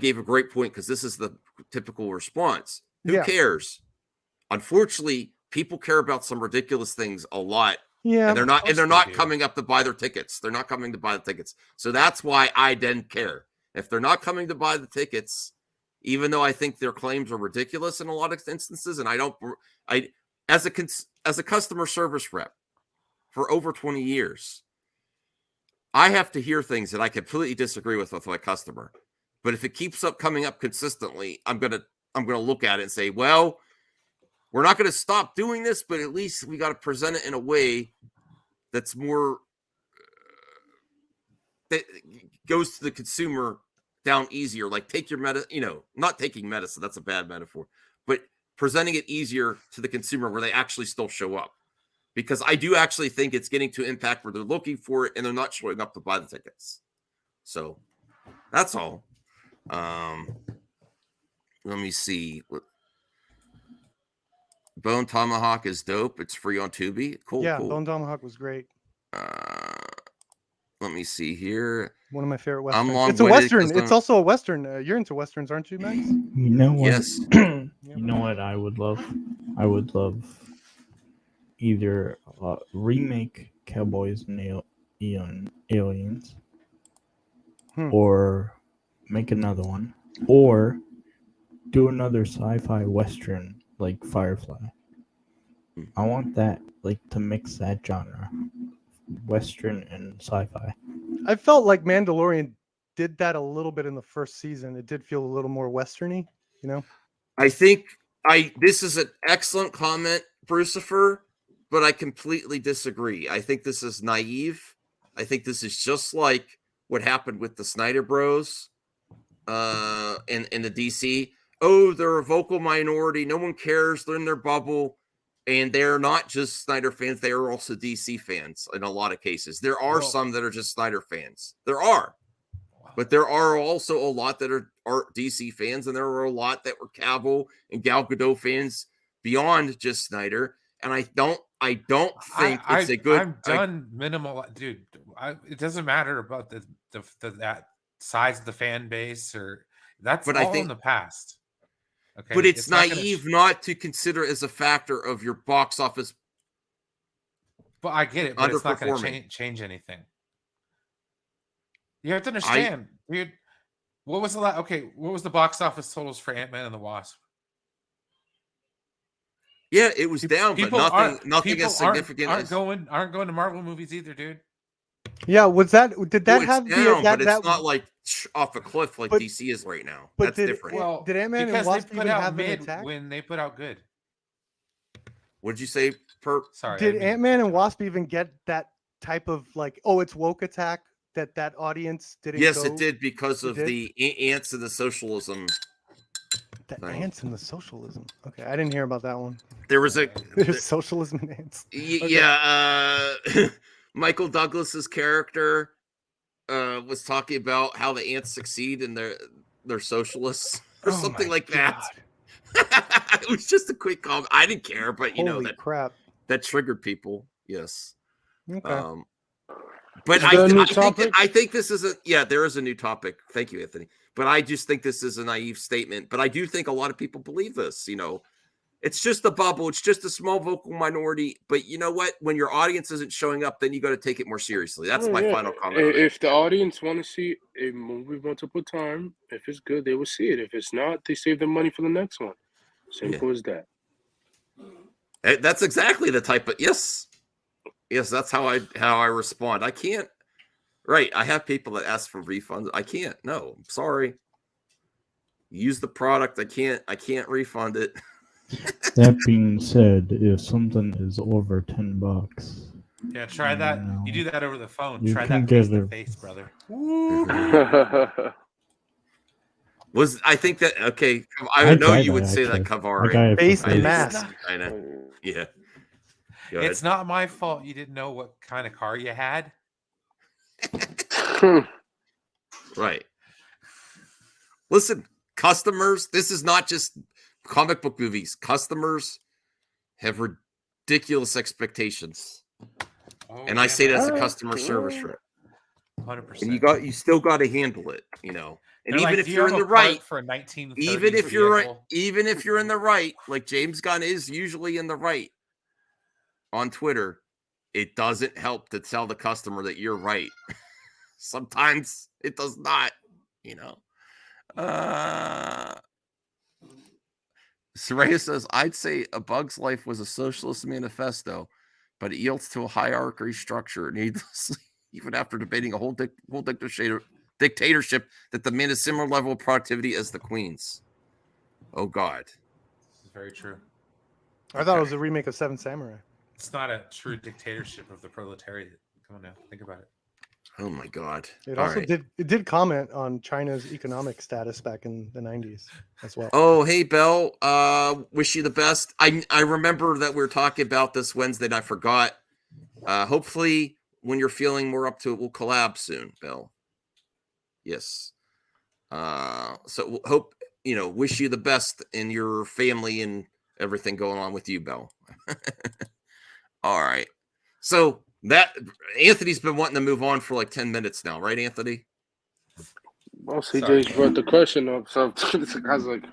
gave a great point because this is the typical response. Who cares? Unfortunately, people care about some ridiculous things a lot. Yeah, and they're not coming up to buy their tickets. They're not coming to buy the tickets. So that's why I didn't care. If they're not coming to buy the tickets, even though I think their claims are ridiculous in a lot of instances, and as a customer service rep for over 20 years, I have to hear things that I completely disagree with my customer. But if it keeps up coming up consistently, I'm gonna look at it and say, well, we're not going to stop doing this, but at least we got to present it in a way that's more that goes to the consumer down easier. Like take your not taking medicine. That's a bad metaphor, but presenting it easier to the consumer where they actually still show up. Because I do actually think it's getting to impact where they're looking for it and they're not showing up to buy the tickets. So that's all. Let me see. Bone Tomahawk is dope. It's free on Tubi. Cool. Yeah, cool. Bone Tomahawk was great. Let me see here. One of my favorite westerns. It's a western. It's also a western. You're into westerns, aren't you, Max? You know what? Yes. You know what I would love? I would love either remake Cowboys and Aliens, or make another one, or do another sci-fi western like Firefly. I want that, like, to mix that genre, western and sci-fi. I felt like Mandalorian did that a little bit in the first season. It did feel a little more westerny, you know. I think this is an excellent comment, Brucifer, but I completely disagree. I think this is naive. I think this is just like what happened with the Snyder Bros in the DC. Oh, they're a vocal minority. No one cares. They're in their bubble. And they're not just Snyder fans. They are also DC fans in a lot of cases. There are some that are just Snyder fans. There are. But there are also a lot that are DC fans. And there are a lot that were Cavill and Gal Gadot fans beyond just Snyder. And I don't think it's a good. I'm done minimal, dude. It doesn't matter about that size of the fan base or that's all in the past. Okay, but it's naive not to consider as a factor of your box office. But I get it, but it's not going to change anything. You have to understand, dude. What was the box office totals for Ant-Man and the Wasp? Yeah, it was down, but nothing as significant. Aren't going to Marvel movies either, dude. Yeah, did that have down, but it's not like off a cliff like DC is right now. That's different. Well, did Ant-Man and Wasp even have an attack when they put out good? What did you say, Perp? Sorry. Did Ant-Man and Wasp even get that type of like, it's woke attack that audience didn't? Yes, it did because of the ants and the socialism. The ants and the socialism. Okay, I didn't hear about that one. There was socialism and ants. Yeah. Michael Douglas's character was talking about how the ants succeed and they're socialists or something like that. It was just a quick comment. I didn't care, but crap, that triggered people. Yes. Okay. But I think this is there is a new topic. Thank you, Anthony. But I just think this is a naive statement. But I do think a lot of people believe this. It's just a bubble. It's just a small vocal minority. But you know what? When your audience isn't showing up, then you got to take it more seriously. That's my final comment. If the audience want to see a movie multiple times, if it's good, they will see it. If it's not, they save their money for the next one. Simple as that. That's exactly the type of yes. That's how I respond. I can't. Right. I have people that ask for refunds. I can't. No, I'm sorry. Use the product. I can't refund it. That being said, if something is over $10, yeah, try that. You do that over the phone. You try that face to face, brother. I think that okay? I know you would say that, Kavari. Face the mask. I know. Yeah. It's not my fault you didn't know what kind of car you had. Right. Listen, customers, this is not just comic book movies. Customers have ridiculous expectations. And I say that as a customer service rep. 100%. And you still got to handle it, And They're even like, if "Do you you're have in a the part right, for a 1930s even if you're right, vehicle?" even if you're in the right, like James Gunn is usually in the right on Twitter, it doesn't help to tell the customer that you're right. Sometimes it does not, you know. Soraya says, I'd say A Bug's Life was a socialist manifesto, but it yields to a hierarchy structure needlessly, even after debating a whole dictatorship that demanded a similar level of productivity as the Queen's. Oh, God. This is very true. I thought it was a remake of Seven Samurai. It's not a true dictatorship of the proletariat. Come on now, think about it. Oh my God! It All also right. did comment on China's economic status back in the 90s as well. Oh, hey Bell. Wish you the best. I remember that we were talking about this Wednesday and I forgot. Hopefully when you're feeling more up to it, we'll collab soon, Bell. Yes. So hope, wish you the best in your family and everything going on with you, Bell. All right. So that Anthony's been wanting to move on for like 10 minutes now, right, Anthony? Well, Sorry, CJ's brought the question up, so I was like,